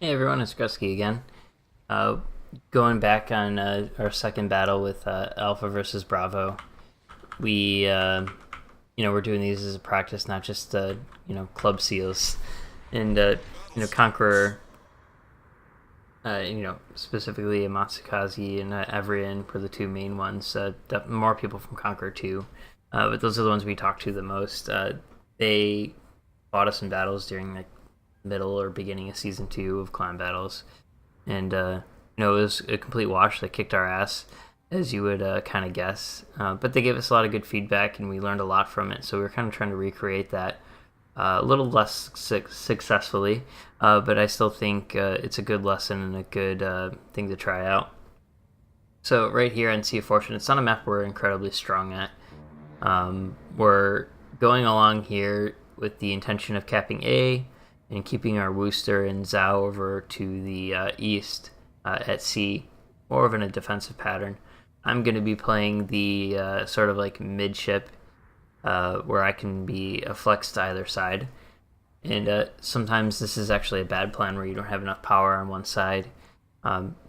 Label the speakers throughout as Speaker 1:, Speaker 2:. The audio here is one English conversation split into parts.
Speaker 1: Hey everyone, it's Grusky again. Uh, Going back on our second battle with Alpha versus Bravo. We, we're doing these as a practice, not just club seals, and Conqueror. Specifically Matsukaze and Evrian were the two main ones. More people from Conqueror too, but those are the ones we talked to the most. They fought us in battles during the middle or beginning of season 2 of clan battles, and it was a complete wash. They kicked our ass, as you would kind of guess, but they gave us a lot of good feedback, and we learned a lot from it. So we were kind of trying to recreate that a little less successfully, but I still think it's a good lesson and a good thing to try out. So right here on Sea of Fortune, it's not a map we're incredibly strong at. We're going along here with the intention of capping A and keeping our Wooster and Zhao over to the east at C, more of in a defensive pattern. I'm going to be playing the sort of like midship where I can be a flex to either side. And sometimes this is actually a bad plan where you don't have enough power on one side.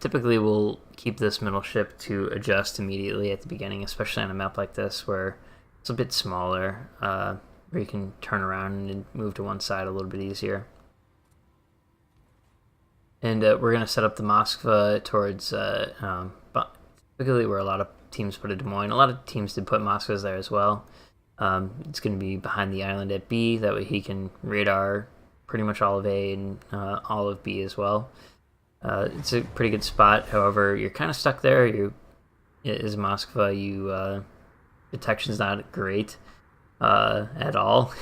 Speaker 1: Typically, we'll keep this middle ship to adjust immediately at the beginning, especially on a map like this where it's a bit smaller, where you can turn around and move to one side a little bit easier. And we're going to set up the Moskva towards, typically where a lot of teams put a Des Moines. A lot of teams did put Moskvas there as well. It's going to be behind the island at B. That way he can radar pretty much all of A and all of B as well. It's a pretty good spot. However, you're kind of stuck there. As Moskva, detection's not great at all.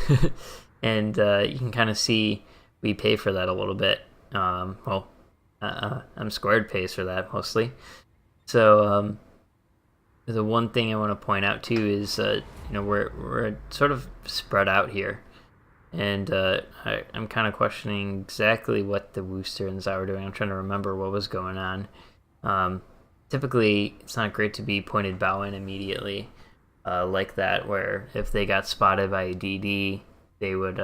Speaker 1: And you can kind of see we pay for that a little bit. I'm squared pays for that mostly. So the one thing I want to point out too is we're sort of spread out here, and I'm kind of questioning exactly what the Wooster and Zhao were doing. I'm trying to remember what was going on. Typically, it's not great to be pointed bow in immediately like that, where if they got spotted by a DD, they would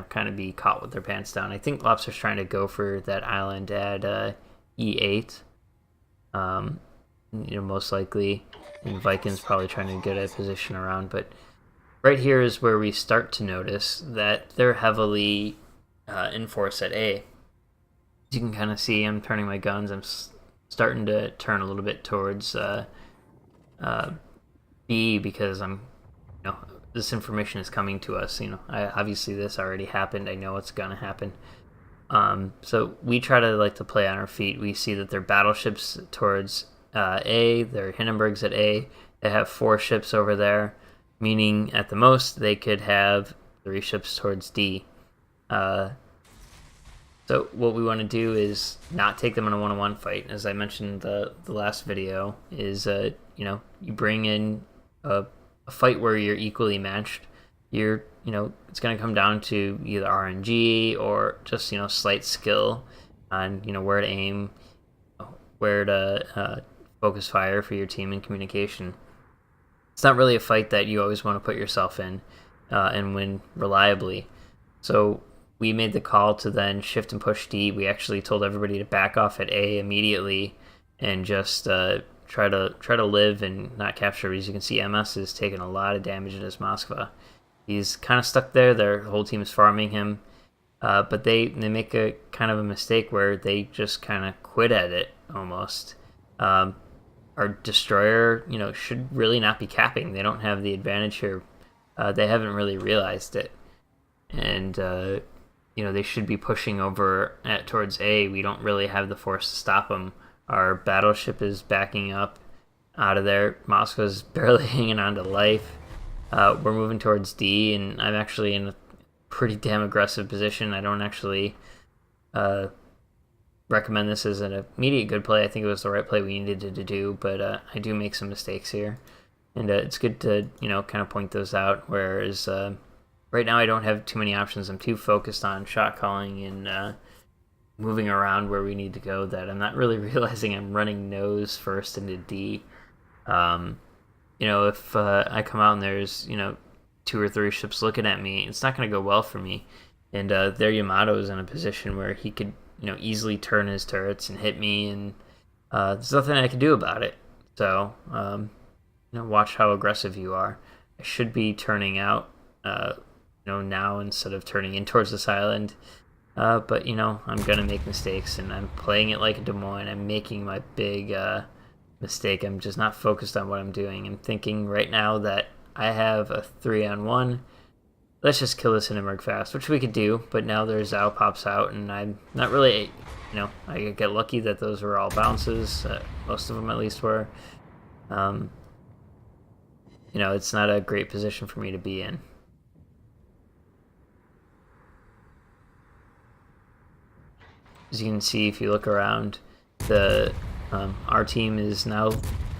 Speaker 1: kind of be caught with their pants down. I think Lobster's trying to go for that island at E8. Most likely, and Vikings probably trying to get a position around. But right here is where we start to notice that they're heavily in force at A. As you can kind of see, I'm turning my guns. I'm starting to turn a little bit towards B because this information is coming to us. Obviously this already happened. I know it's gonna happen. So we try to play on our feet. We see that their battleships towards A, their Hindenburgs at A. They have 4 ships over there, meaning at the most they could have 3 ships towards D. So what we want to do is not take them in a one-on-one fight. As I mentioned the last video, is you bring in a fight where you're equally matched. It's going to come down to either RNG or just slight skill on where to aim, where to focus fire for your team and communication. It's not really a fight that you always want to put yourself in and win reliably. So we made the call to then shift and push D. We actually told everybody to back off at A immediately and just try to live and not capture. As you can see, MS is taking a lot of damage in his Moskva. He's kind of stuck there. Their whole team is farming him, but they make a kind of a mistake where they just kind of quit at it almost. Our destroyer, should really not be capping. They don't have the advantage here. They haven't really realized it, and they should be pushing over towards A. We don't really have the force to stop them. Our battleship is backing up out of there. Moscow's barely hanging on to life. We're moving towards D, and I'm actually in a pretty damn aggressive position. I don't actually recommend this as an immediate good play. I think it was the right play we needed to do, but I do make some mistakes here. And it's good to, kind of point those out, whereas right now I don't have too many options. I'm too focused on shot calling and moving around where we need to go that I'm not really realizing I'm running nose first into D. If I come out and there's, 2 or 3 ships looking at me, it's not going to go well for me. And their Yamato's in a position where he could easily turn his turrets and hit me, and there's nothing I can do about it. So watch how aggressive you are. I should be turning out now instead of turning in towards this island. But I'm gonna make mistakes, and I'm playing it like a Des Moines. I'm making my big mistake. I'm just not focused on what I'm doing. I'm thinking right now that I have a 3-on-1. Let's just kill this Hindenburg fast, which we could do, but now their Zhao pops out, and I'm not really, I get lucky that those were all bounces. Most of them at least were. It's not a great position for me to be in. As you can see, if you look around, our team is now,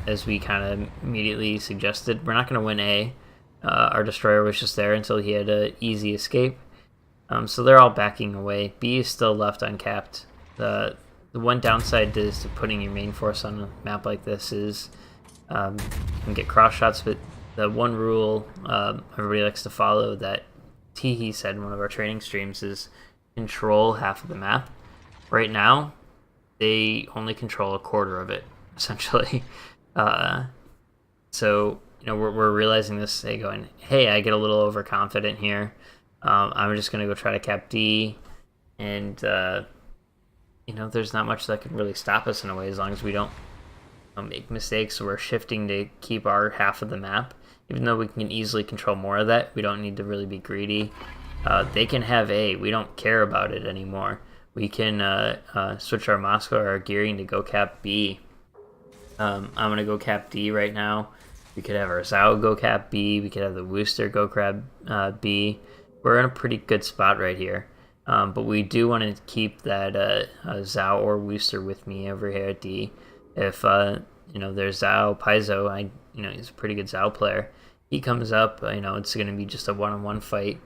Speaker 1: as we kind of immediately suggested, we're not going to win A. Our destroyer was just there until he had an easy escape. So they're all backing away. B is still left uncapped. The one downside to putting your main force on a map like this is you can get cross shots, but the one rule everybody likes to follow that Teehee said in one of our training streams is control half of the map. Right now, they only control a quarter of it, essentially. So we're realizing this, going, hey, I get a little overconfident here. I'm just going to go try to cap D, and there's not much that can really stop us in a way as long as we don't make mistakes. We're shifting to keep our half of the map. Even though we can easily control more of that, we don't need to really be greedy. They can have A. We don't care about it anymore. We can switch our Moscow or our gearing to go cap B. I'm going to go cap D right now. We could have our Zhao go cap B. We could have the Wooster go grab B. We're in a pretty good spot right here. But we do want to keep that Zhao or Wooster with me over here at D. If there's Zhao, Paizo, he's a pretty good Zhao player. He comes up, it's going to be just a one-on-one fight.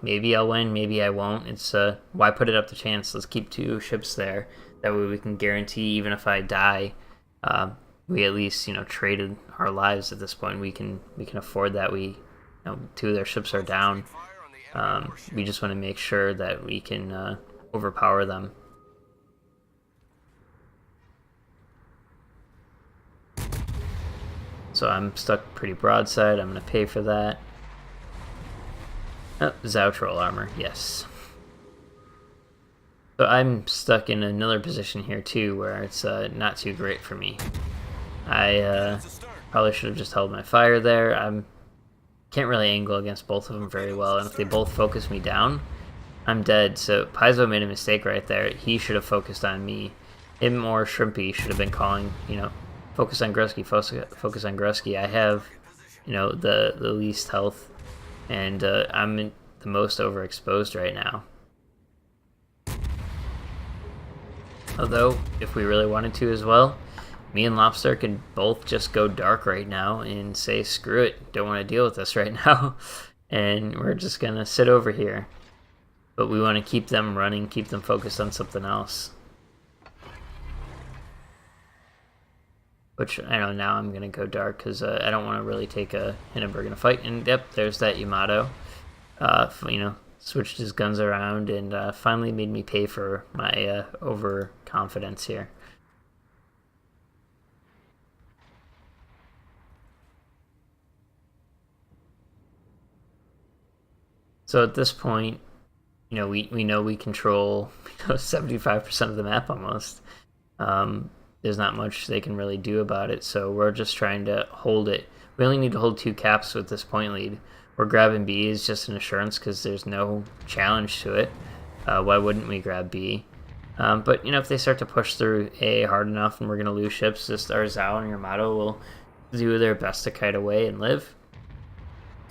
Speaker 1: Maybe I'll win, maybe I won't. It's why put it up to chance? Let's keep 2 ships there. That way we can guarantee, even if I die, we at least traded our lives at this point. We can afford that. 2 of their ships are down. We just want to make sure that we can overpower them. So I'm stuck pretty broadside. I'm going to pay for that. Oh, Zhao troll armor, yes. So I'm stuck in another position here too, where it's not too great for me. I probably should have just held my fire there. Can't really angle against both of them very well, and if they both focus me down, I'm dead. So Paizo made a mistake right there. He should have focused on me. Him or Shrimpy should have been calling, focus on Grusky, focus on Grusky. I have, the least health, and I'm the most overexposed right now. Although, if we really wanted to as well, me and Lobster could both just go dark right now and say, screw it, don't want to deal with this right now, and we're just going to sit over here. But we want to keep them running, keep them focused on something else. Which, now I'm going to go dark because I don't want to really take a Hindenburg in a fight. And yep, there's that Yamato. Switched his guns around and finally made me pay for my overconfidence here. So at this point, we know we control 75% of the map almost. There's not much they can really do about it, so we're just trying to hold it. We only need to hold 2 caps with this point lead. We're grabbing B is just an assurance because there's no challenge to it. Why wouldn't we grab B? But if they start to push through A hard enough and we're going to lose ships, just our Zhao and Yamato will do their best to kite away and live.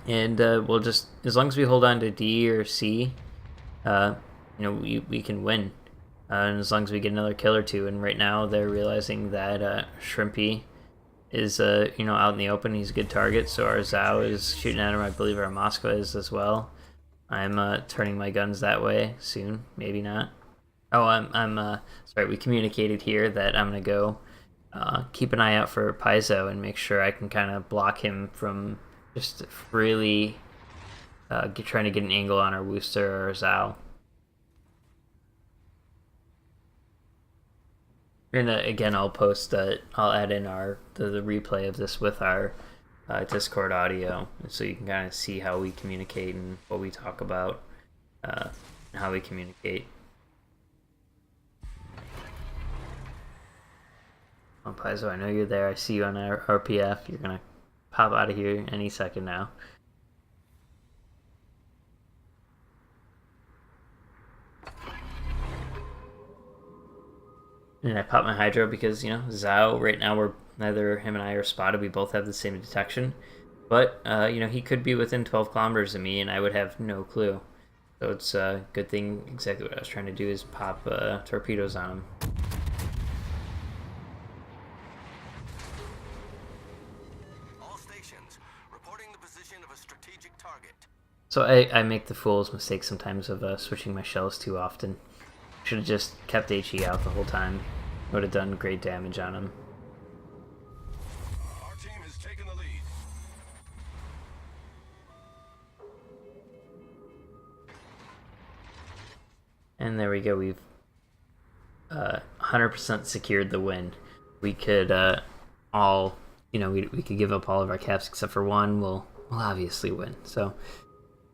Speaker 1: And we'll just, as long as we hold on to D or C, we can win. And as long as we get another kill or 2, and right now they're realizing that Shrimpy is out in the open. He's a good target, so our Zhao is shooting at him. I believe our Moscow is as well. I'm turning my guns that way soon, maybe not. Oh, I'm sorry. We communicated here that I'm gonna go keep an eye out for Paizo and make sure I can kind of block him from just really trying to get an angle on our Wooster or Zhao. And again, I'll post. I'll add in the replay of this with our Discord audio, so you can kind of see how we communicate and what we talk about, and how we communicate. Oh, Paizo, I know you're there. I see you on our RPF. You're gonna pop out of here any second now. And I popped my Hydro because, Zhao, right now, neither him and I are spotted. We both have the same detection. But, he could be within 12 kilometers of me, and I would have no clue. So it's a good thing. Exactly what I was trying to do is pop torpedoes on him.
Speaker 2: All stations, reporting the position of a strategic target.
Speaker 1: So I make the fool's mistake sometimes of switching my shells too often. Should have just kept HE out the whole time. Would have done great damage on him.
Speaker 2: Our team has taken the lead.
Speaker 1: And there we go. We've 100% secured the win. We could all, we could give up all of our caps except for one. We'll obviously win. So,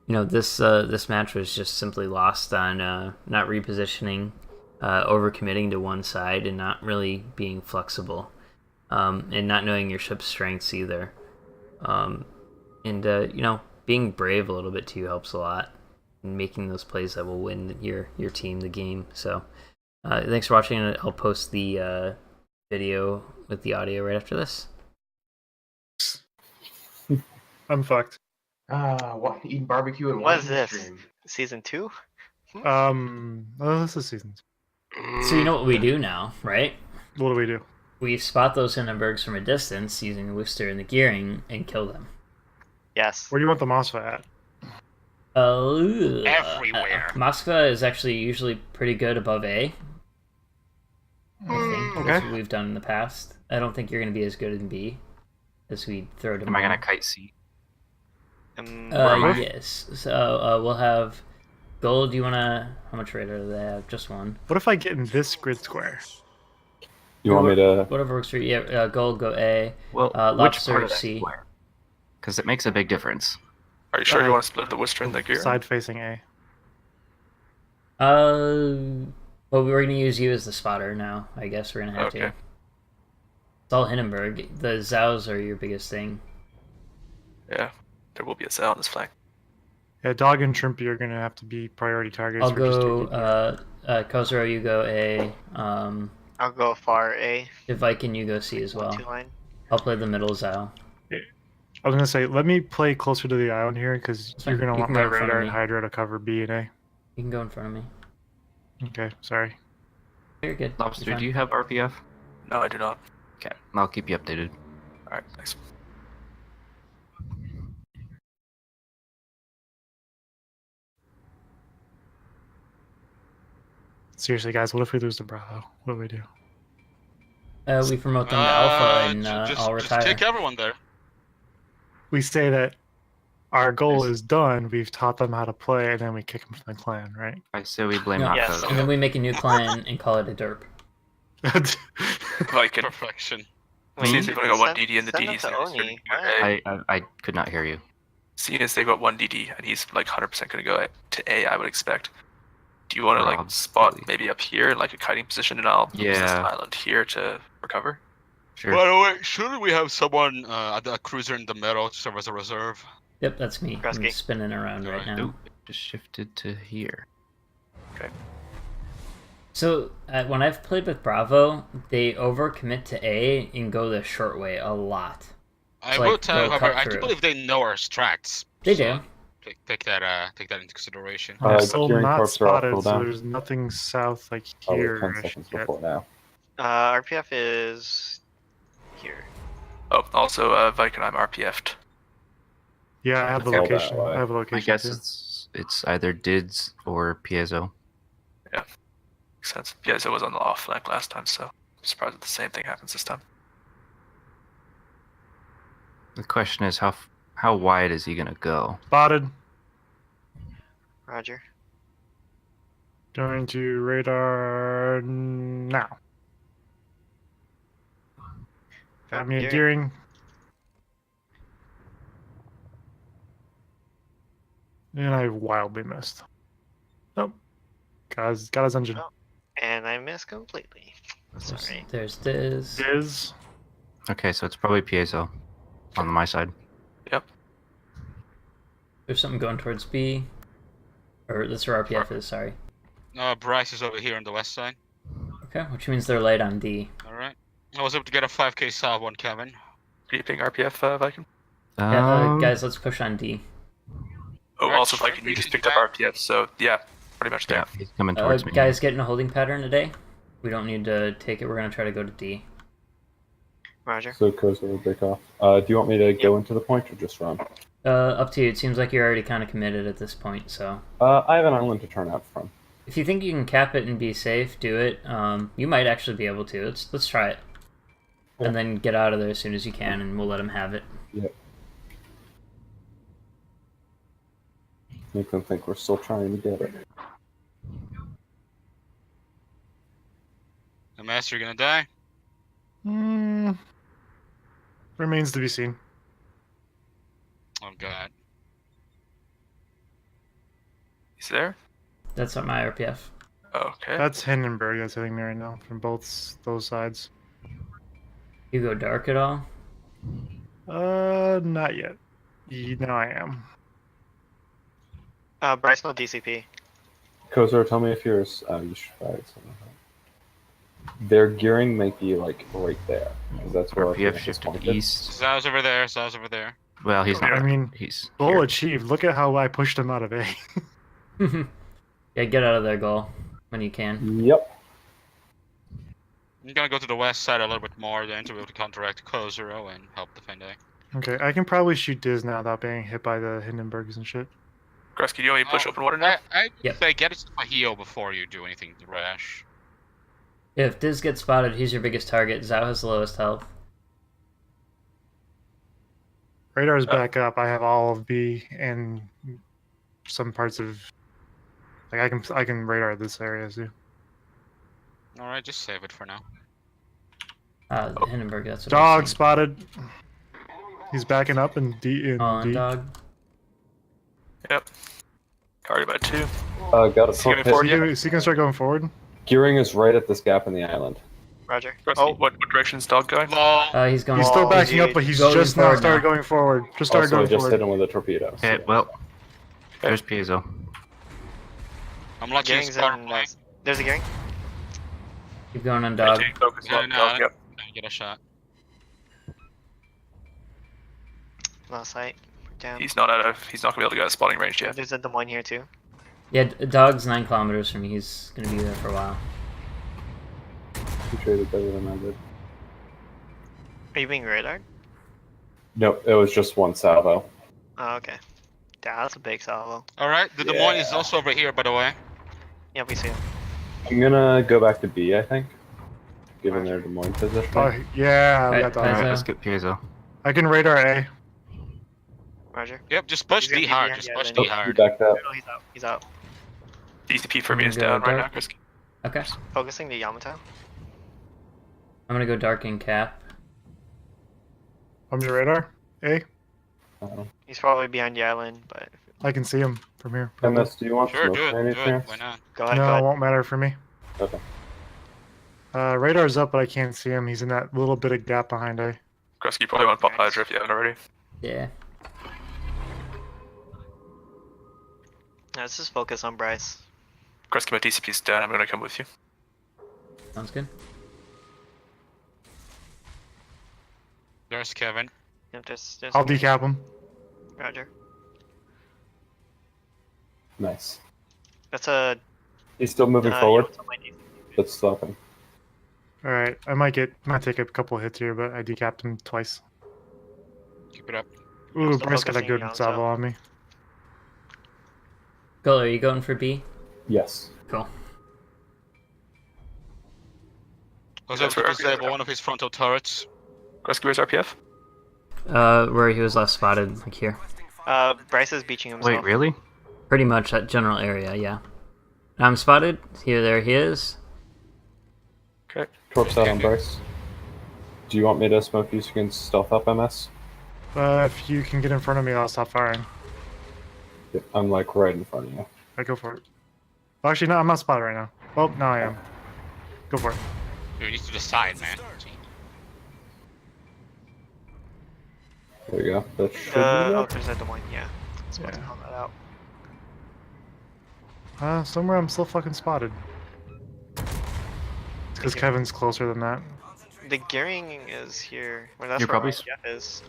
Speaker 1: this match was just simply lost on not repositioning, overcommitting to one side, and not really being flexible, and not knowing your ship's strengths either. Being brave a little bit too helps a lot, and making those plays that will win your team the game. So, thanks for watching. I'll post the video with the audio right after this.
Speaker 3: I'm fucked.
Speaker 4: What eating barbecue and
Speaker 5: What is
Speaker 4: watching
Speaker 5: this?
Speaker 4: stream.
Speaker 5: Season 2?
Speaker 3: Oh, this is season 2.
Speaker 1: So you know what we do now, right?
Speaker 3: What do we do?
Speaker 1: We spot those Hindenburgs from a distance using the Worcester and the gearing and kill them.
Speaker 5: Yes.
Speaker 3: Where do you want the MOSFET at?
Speaker 5: Everywhere.
Speaker 1: Moscow is actually usually pretty good above A. I think
Speaker 3: Okay.
Speaker 1: that's what we've done in the past. I don't think you're going to be as good in B as we throw to.
Speaker 6: Am I gonna kite C?
Speaker 1: Yes. So we'll have gold. Do you want to? How much radar do they have? Just one.
Speaker 3: What if I get in this grid square?
Speaker 7: You want me to?
Speaker 1: Whatever works for you. Yeah. Gold. Go A.
Speaker 6: Well, which
Speaker 1: Lobster,
Speaker 6: part of that
Speaker 1: C.
Speaker 6: square? Because it makes a big difference.
Speaker 8: Are you sure you want to split the Worcester and the gear?
Speaker 3: Side facing A.
Speaker 1: Well, we're gonna use you as the spotter now. I guess we're gonna have to.
Speaker 8: Okay.
Speaker 1: It's all Hindenburg. The Zhaos are your biggest thing.
Speaker 8: Yeah, there will be a cell on this flag.
Speaker 3: Yeah, Dog and Trimpy are gonna have to be priority targets.
Speaker 1: I'll
Speaker 3: for just
Speaker 1: go.
Speaker 3: taking-
Speaker 1: Kozuro, you go A.
Speaker 5: I'll go far A.
Speaker 1: Viking, you go C as well.
Speaker 5: 2 line.
Speaker 1: I'll play the middle Zhao.
Speaker 3: I was gonna say, let me play closer to the island here, because
Speaker 1: That's
Speaker 3: you're
Speaker 1: fine.
Speaker 3: gonna
Speaker 1: You
Speaker 3: want
Speaker 1: can
Speaker 3: my
Speaker 1: go in front of
Speaker 3: radar
Speaker 1: me.
Speaker 3: and Hydra to cover B and A.
Speaker 1: You can go in front of me.
Speaker 3: Okay, sorry.
Speaker 1: You're good.
Speaker 6: Lobster,
Speaker 1: You're
Speaker 6: do
Speaker 1: fine.
Speaker 6: you have RPF?
Speaker 8: No, I do not.
Speaker 6: Okay, I'll keep you updated.
Speaker 8: Alright, thanks.
Speaker 3: Seriously, guys, what if we lose to Bravo? What do we do?
Speaker 1: We promote them to Alpha and I'll retire.
Speaker 9: Just take everyone there.
Speaker 3: We say that our goal is done, we've taught them how to play, and then we kick them from the clan, right?
Speaker 6: I say we blame
Speaker 1: No.
Speaker 5: Yes.
Speaker 6: Mako.
Speaker 1: And then we make a new clan and call it a derp.
Speaker 8: Viking.
Speaker 9: Perfection.
Speaker 8: Seeing as they've only got one
Speaker 5: send-
Speaker 8: DD and the
Speaker 5: send
Speaker 8: DD's
Speaker 5: them to
Speaker 8: going to
Speaker 5: Oni. Why?
Speaker 6: I could not hear you.
Speaker 8: Seeing as they've got one DD and he's like 100% going to go to A, I would expect. Do you want to like spot
Speaker 6: Probably.
Speaker 8: maybe up here, like a kiting position, and I'll use this
Speaker 6: Yeah.
Speaker 8: island here to recover?
Speaker 6: Sure.
Speaker 9: By the way, shouldn't we have someone at the cruiser in the middle to serve as a reserve?
Speaker 1: Yep, that's me. I'm
Speaker 5: Kresge.
Speaker 1: spinning around right now.
Speaker 6: Nope, it just shifted to here.
Speaker 1: So when I've played with Bravo, they overcommit to A and go the short way a lot.
Speaker 9: I
Speaker 1: like,
Speaker 9: will tell,
Speaker 1: they'll
Speaker 9: however,
Speaker 1: cut
Speaker 9: I do
Speaker 1: through.
Speaker 9: believe they know our strats.
Speaker 1: They
Speaker 9: so
Speaker 1: do.
Speaker 9: Take that into consideration.
Speaker 3: They're still
Speaker 7: Gearing
Speaker 3: not
Speaker 7: corps are off
Speaker 3: spotted, so
Speaker 7: cooldown.
Speaker 3: there's nothing south like
Speaker 7: Probably
Speaker 3: here.
Speaker 7: 10
Speaker 3: I should
Speaker 7: seconds
Speaker 3: get.
Speaker 7: before now.
Speaker 5: RPF is here.
Speaker 8: Oh, also, Viking, I'm RPF'd.
Speaker 3: Yeah, I have the
Speaker 7: It's all that
Speaker 3: location.
Speaker 7: way.
Speaker 3: I have a
Speaker 6: I
Speaker 3: location.
Speaker 6: guess
Speaker 3: too.
Speaker 6: it's either DIDS or Piezo.
Speaker 8: Makes sense. Piezo was on the off flank last time, so I'm surprised that the same thing happens this time.
Speaker 6: The question is how wide is he gonna go?
Speaker 3: Spotted.
Speaker 5: Roger.
Speaker 3: Going to radar now. I mean,
Speaker 5: Gearing.
Speaker 3: gearing. And I wildly missed. Nope. Got his engine.
Speaker 5: Oh. And I missed completely. Sorry.
Speaker 1: There's Diz.
Speaker 3: Is
Speaker 6: Okay, so it's probably piezo on my side.
Speaker 8: Yep.
Speaker 1: There's something going towards B. Or that's where RPF is, sorry.
Speaker 9: Bryce is over here on the west side.
Speaker 1: Okay, which means they're light on D.
Speaker 9: Alright. I was able to get a 5k salve on Kevin.
Speaker 8: Are you ping RPF, Viking?
Speaker 1: Yeah, guys, let's push on D.
Speaker 8: Oh,
Speaker 9: Alright,
Speaker 8: also
Speaker 9: sure.
Speaker 8: Viking, you just picked up RPF, so yeah, pretty much there.
Speaker 6: Yeah, he's coming towards me.
Speaker 1: Guys, get in a holding pattern today. We don't need to take it. We're going to try to go to D.
Speaker 5: Roger.
Speaker 7: So Koza will break off. Do you want me to go into the point or just run?
Speaker 1: Up to you. It seems like you're already kind of committed at this point, so...
Speaker 7: I have an island to turn out from.
Speaker 1: If you think you can cap it and be safe, do it. You might actually be able to. Let's try it. And then get out of there as soon as you can, and we'll let him have it.
Speaker 7: Yep. Make them think we're still trying to get it.
Speaker 9: The master gonna die.
Speaker 3: remains to be seen.
Speaker 9: Oh god.
Speaker 8: He's there?
Speaker 1: That's not my RPF.
Speaker 8: Okay.
Speaker 3: That's Hindenburg that's hitting me right now from both those sides.
Speaker 1: You go dark at all?
Speaker 3: Not yet. No, I am.
Speaker 5: Bryce, no DCP.
Speaker 7: Kozar, tell me if you're. You should try it. Their gearing might be like right there, because that's where
Speaker 6: RPF
Speaker 7: is
Speaker 6: shifted
Speaker 7: pointed.
Speaker 6: east.
Speaker 9: Zal's over there. Zal's over there.
Speaker 6: Well, he's not.
Speaker 3: I mean,
Speaker 6: He's
Speaker 3: goal
Speaker 6: here.
Speaker 3: achieved. Look at how I pushed him out of A.
Speaker 1: Yeah, get out of there, goal, when you can.
Speaker 7: Yep.
Speaker 9: I'm gonna go to the west side a little bit more then to be able to counteract Kozuro and help defend A.
Speaker 3: Okay, I can probably shoot Diz now without being hit by the Hindenburgs and shit.
Speaker 8: Gretzky, do you want me to push open water now?
Speaker 9: I
Speaker 1: Yep.
Speaker 9: say get it to my heel before you do anything rash.
Speaker 1: If Diz gets spotted, he's your biggest target. Zhao has the lowest health.
Speaker 3: Radar's back up. I have all of B and some parts of. Like I can radar this area too.
Speaker 9: Alright, just save it for now.
Speaker 1: Hindenburg, that's what
Speaker 3: Dog
Speaker 1: I was
Speaker 3: spotted. He's backing up in D. In
Speaker 1: saying.
Speaker 3: D.
Speaker 1: Dog.
Speaker 8: Yep. Already by 2.
Speaker 7: Got a
Speaker 8: Is he
Speaker 7: pump
Speaker 8: coming forward
Speaker 7: hit.
Speaker 8: yet?
Speaker 3: Is he gonna start going forward?
Speaker 7: Gearing is right at this gap in the island.
Speaker 5: Roger.
Speaker 8: Gretzky,
Speaker 5: Oh,
Speaker 8: what direction's dog going?
Speaker 1: He's going.
Speaker 3: He's still
Speaker 5: Oh,
Speaker 3: backing up, but he's just now
Speaker 1: forward
Speaker 3: started
Speaker 1: now.
Speaker 3: going forward. Just started
Speaker 7: Also, I
Speaker 3: going
Speaker 7: just hit
Speaker 3: forward.
Speaker 7: him with a torpedo. so-
Speaker 6: Okay, well, there's piezo.
Speaker 9: I'm launching a
Speaker 5: Gearing's
Speaker 9: spark
Speaker 5: in.
Speaker 9: plane.
Speaker 5: There's a gearing.
Speaker 1: Keep going on dog.
Speaker 8: Take focus
Speaker 9: No,
Speaker 8: on
Speaker 9: no,
Speaker 8: dog, yep.
Speaker 9: Get a shot.
Speaker 5: Last sight. Down.
Speaker 8: He's not gonna be able to get a spotting range yet.
Speaker 5: There's a Des Moines here too.
Speaker 1: Yeah, dog's 9 kilometers from me. He's gonna be there for a while.
Speaker 7: He traded better than I did.
Speaker 5: Are you being radared?
Speaker 7: No, it was just one salvo.
Speaker 5: Oh, okay. Yeah, that's a big salvo.
Speaker 9: Alright, the Des Moines is
Speaker 7: Yeah.
Speaker 9: also over here, by the way.
Speaker 5: Yeah, we see him.
Speaker 7: I'm gonna go back to B, I think. Given their Des Moines position.
Speaker 3: Oh yeah, we
Speaker 1: Right,
Speaker 3: got that.
Speaker 1: Paizo.
Speaker 6: Alright, let's get piezo.
Speaker 3: I can radar A.
Speaker 5: Roger.
Speaker 9: Yep, just push
Speaker 5: He's gonna
Speaker 9: D
Speaker 5: be
Speaker 9: hard.
Speaker 5: behind
Speaker 9: Just
Speaker 5: you,
Speaker 9: push
Speaker 5: then.
Speaker 9: D
Speaker 7: Oh, he
Speaker 9: hard.
Speaker 7: backed up.
Speaker 5: No, he's out. He's out.
Speaker 8: DCP for me is
Speaker 1: Go
Speaker 8: down right now,
Speaker 1: dark.
Speaker 8: Gretzky.
Speaker 1: Okay.
Speaker 5: Focusing to Yamato.
Speaker 1: I'm gonna go dark and cap.
Speaker 3: I'm your radar. A.
Speaker 5: He's probably behind the island, but
Speaker 3: I can see him from here.
Speaker 7: MS, do you want
Speaker 9: Sure,
Speaker 7: smoke
Speaker 9: do it.
Speaker 7: by any
Speaker 9: Do it.
Speaker 7: chance?
Speaker 9: Why not?
Speaker 5: go ahead.
Speaker 3: No,
Speaker 5: Go
Speaker 3: it
Speaker 5: ahead.
Speaker 3: won't matter for me.
Speaker 7: Okay.
Speaker 3: Radar's up, but I can't see him. He's in that little bit of gap behind A.
Speaker 8: Gretzky, you probably want to pop Hydra if you haven't already.
Speaker 1: Yeah.
Speaker 5: Let's just focus on Bryce.
Speaker 8: Gretzky, my DCP's down. I'm gonna come with you.
Speaker 1: Sounds good.
Speaker 9: There's Kevin.
Speaker 5: Yep, there's
Speaker 3: I'll decap him.
Speaker 5: Roger.
Speaker 7: Nice.
Speaker 5: That's a.
Speaker 7: He's still moving forward.
Speaker 5: Yamato might need-
Speaker 7: Let's stop him.
Speaker 3: All right, I might take a couple hits here, but I decapped him twice.
Speaker 9: Keep it up.
Speaker 3: Ooh,
Speaker 5: still
Speaker 3: Bryce got a
Speaker 5: focusing
Speaker 3: good
Speaker 5: Yamato.
Speaker 3: salvo on me.
Speaker 1: Goal, are you going for B?
Speaker 7: Yes.
Speaker 1: Cool.
Speaker 9: I was
Speaker 8: That's
Speaker 9: able to
Speaker 8: where RPF
Speaker 9: disable one of his frontal turrets.
Speaker 8: Gretzky, where's RPF?
Speaker 1: Where he was last spotted, like here.
Speaker 5: Bryce is beaching himself.
Speaker 6: Wait, really?
Speaker 1: Pretty much that general area, yeah. I'm spotted. Here, there he is.
Speaker 8: Okay.
Speaker 7: Torps out on Bryce. Do you want me to smoke you so you can stealth up MS?
Speaker 3: If you can get in front of me, I'll stop firing.
Speaker 7: I'm like right in front of you.
Speaker 3: I go for it. Oh, actually, no, I'm not spotted right now. Oh, now I am. Go for it.
Speaker 9: You need to decide, man.
Speaker 7: There you go. That should be
Speaker 5: Oh,
Speaker 7: it.
Speaker 5: there's a Des Moines, yeah. I was about to
Speaker 3: Yeah.
Speaker 5: call that out.
Speaker 3: Somewhere I'm still fucking spotted. It's because Kevin's closer than that.
Speaker 5: The gearing is here. Well, that's
Speaker 6: You're
Speaker 5: where
Speaker 6: probably
Speaker 5: RPF is.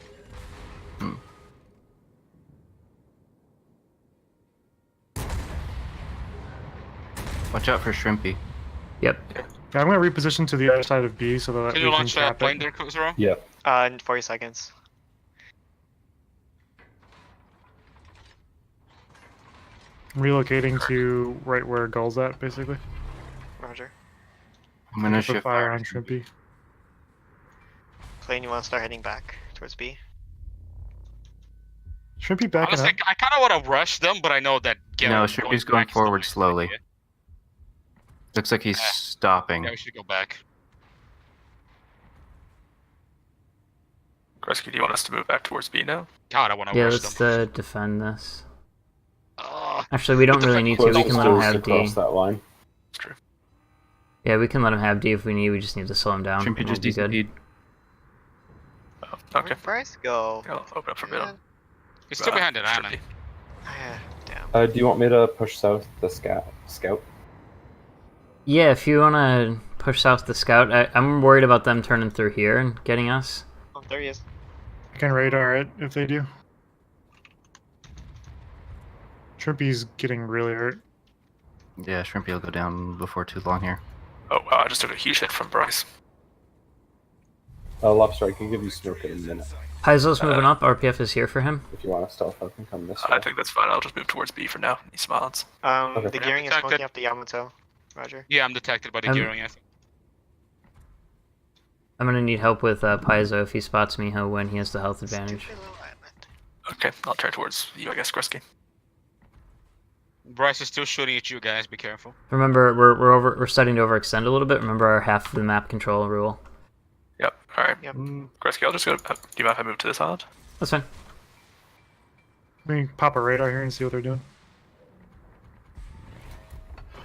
Speaker 6: Watch out for Shrimpy.
Speaker 1: Yep.
Speaker 3: Yeah, I'm gonna reposition to the other side of B so that
Speaker 9: Can
Speaker 3: we
Speaker 9: you
Speaker 3: can
Speaker 9: launch that
Speaker 3: cap
Speaker 9: plane
Speaker 3: it.
Speaker 9: there, Kozero?
Speaker 7: Yeah.
Speaker 5: In 40 seconds.
Speaker 3: I'm relocating to right where Gull's at, basically.
Speaker 5: Roger.
Speaker 6: I'm gonna
Speaker 3: Put
Speaker 6: shift
Speaker 3: fire on Shrimpy.
Speaker 5: Plane, you want to start heading back towards B?
Speaker 3: Shrimpy backing
Speaker 9: Honestly,
Speaker 3: up.
Speaker 9: I kind of want to rush them, but I know that.
Speaker 6: No, Shrimpy's going
Speaker 9: back is the
Speaker 6: forward
Speaker 9: best
Speaker 6: slowly.
Speaker 9: idea.
Speaker 6: Looks like he's
Speaker 9: Yeah.
Speaker 6: stopping.
Speaker 9: Yeah, we should go back.
Speaker 8: Gretzky, do you want us to move back towards B now?
Speaker 9: God, I want to
Speaker 1: Yeah,
Speaker 9: rush
Speaker 1: let's
Speaker 9: them.
Speaker 1: defend this.
Speaker 9: Ugh.
Speaker 1: Actually, we don't
Speaker 9: But
Speaker 1: really
Speaker 9: defend
Speaker 1: need to. We
Speaker 7: Close
Speaker 1: can let him
Speaker 7: goes
Speaker 1: have D.
Speaker 7: across that line.
Speaker 8: It's true.
Speaker 1: Yeah, we can let him have D if we need. We just need to slow him down.
Speaker 6: Shrimpy
Speaker 1: and
Speaker 6: just
Speaker 1: we'll be good.
Speaker 6: DCP'd.
Speaker 8: Oh, okay.
Speaker 5: Where'd Bryce go?
Speaker 8: I'll open up for
Speaker 5: Yeah.
Speaker 8: middle.
Speaker 9: He's still behind it, Anna.
Speaker 8: Shrimpy.
Speaker 5: Ah, damn.
Speaker 7: Do you want me to push south the scout?
Speaker 1: Yeah, if you want to push south the scout, I'm worried about them turning through here and getting us.
Speaker 5: Oh, there he is.
Speaker 3: I can radar it if they do. Shrimpy's getting really hurt.
Speaker 6: Yeah, Shrimpy will go down before too long here.
Speaker 8: Oh wow, I just took a huge hit from Bryce.
Speaker 7: Lobster, I can give you smoke in a minute.
Speaker 1: Paizo's moving up. RPF is here for him.
Speaker 7: If you want to stealth up and come this way.
Speaker 8: I think that's fine. I'll just move towards B for now. He smiles.
Speaker 7: Okay.
Speaker 5: The gearing is
Speaker 9: Detected.
Speaker 5: smoking up the Yamato. Roger.
Speaker 9: Yeah, I'm detected by the
Speaker 1: Um,
Speaker 9: gearing, I think.
Speaker 1: I'm gonna need help with Paizo. If he spots me, he'll win. He has the health advantage.
Speaker 5: Stupid little island.
Speaker 8: Okay, I'll turn towards you, I guess, Gretzky.
Speaker 9: Bryce is still shooting at you guys. Be careful.
Speaker 1: Remember, we're starting to overextend a little bit. Remember our half of the map control rule.
Speaker 8: Yep. All right.
Speaker 5: Yep.
Speaker 8: Gretzky, I'll just go. Do you mind if I move to this island?
Speaker 1: That's fine.
Speaker 3: Let me pop a radar here and see what they're doing.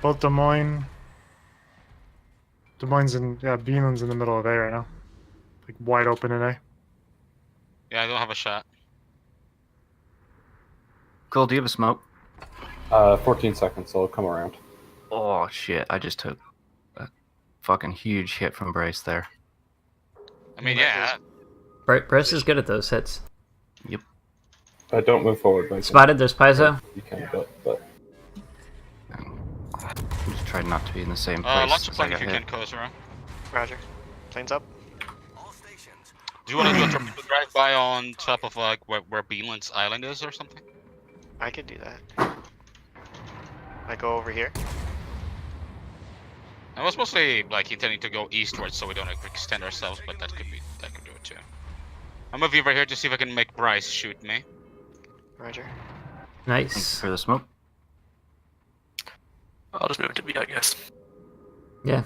Speaker 3: Both Des Moines. Des Moines and Beeman's in the middle of A right now. Like wide open in A.
Speaker 9: Yeah, I don't have a shot.
Speaker 6: Cole, do you have a smoke?
Speaker 7: 14 seconds, so I'll come around.
Speaker 6: Oh shit! I just took a fucking huge hit from Bryce there.
Speaker 9: I mean, yeah.
Speaker 1: Bryce is good at those hits.
Speaker 7: Don't move forward. Like
Speaker 1: Spotted. There's Paizo.
Speaker 7: You can, but
Speaker 6: I'm just trying not to be in the same place.
Speaker 9: Launch a
Speaker 6: as I
Speaker 9: plane
Speaker 6: got
Speaker 9: if you
Speaker 6: hit.
Speaker 9: can, Kozero.
Speaker 5: Roger. Plane's up.
Speaker 2: All stations.
Speaker 9: Do you want to do a torpedo drive by on top of like where Beeland's island is or something?
Speaker 5: I could do that. I go over here.
Speaker 9: I was mostly like intending to go eastwards so we don't like, extend ourselves, but that could do it too. I'm moving over here to see if I can make Bryce shoot me.
Speaker 5: Roger.
Speaker 6: Thanks
Speaker 1: Nice.
Speaker 6: for the smoke.
Speaker 8: I'll just move it to B, I guess.
Speaker 1: Yeah.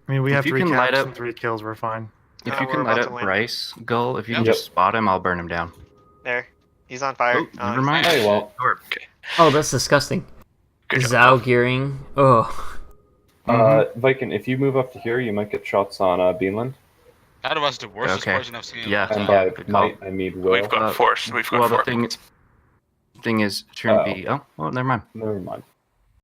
Speaker 3: I mean, we
Speaker 6: If
Speaker 3: have
Speaker 6: you
Speaker 3: 3
Speaker 6: can light
Speaker 3: caps
Speaker 6: up-
Speaker 3: and 3 kills. We're fine.
Speaker 6: If
Speaker 5: Uh,
Speaker 6: you
Speaker 5: we're
Speaker 6: can light
Speaker 5: about
Speaker 6: up
Speaker 5: to win.
Speaker 6: Bryce, Gull, if you can
Speaker 9: Yep.
Speaker 6: just spot him, I'll burn him down.
Speaker 5: There. He's on fire.
Speaker 6: Oh, never
Speaker 5: he's-
Speaker 6: mind.
Speaker 7: hey, well,
Speaker 8: Okay.
Speaker 1: Oh, that's disgusting.
Speaker 8: Good job.
Speaker 1: Zao gearing. Oh.
Speaker 7: Viking, if you move up to here, you might get shots on Beanland.
Speaker 9: That was the worst
Speaker 6: Okay.
Speaker 9: explosion I've seen. in a
Speaker 6: Yeah.
Speaker 9: long
Speaker 7: And
Speaker 9: time.
Speaker 7: by
Speaker 6: good call.
Speaker 7: might, I mean will.
Speaker 8: We've got force. We've got
Speaker 6: Well, the
Speaker 8: four.
Speaker 6: thing is, shouldn't be. Oh, well, never mind.
Speaker 7: Never mind.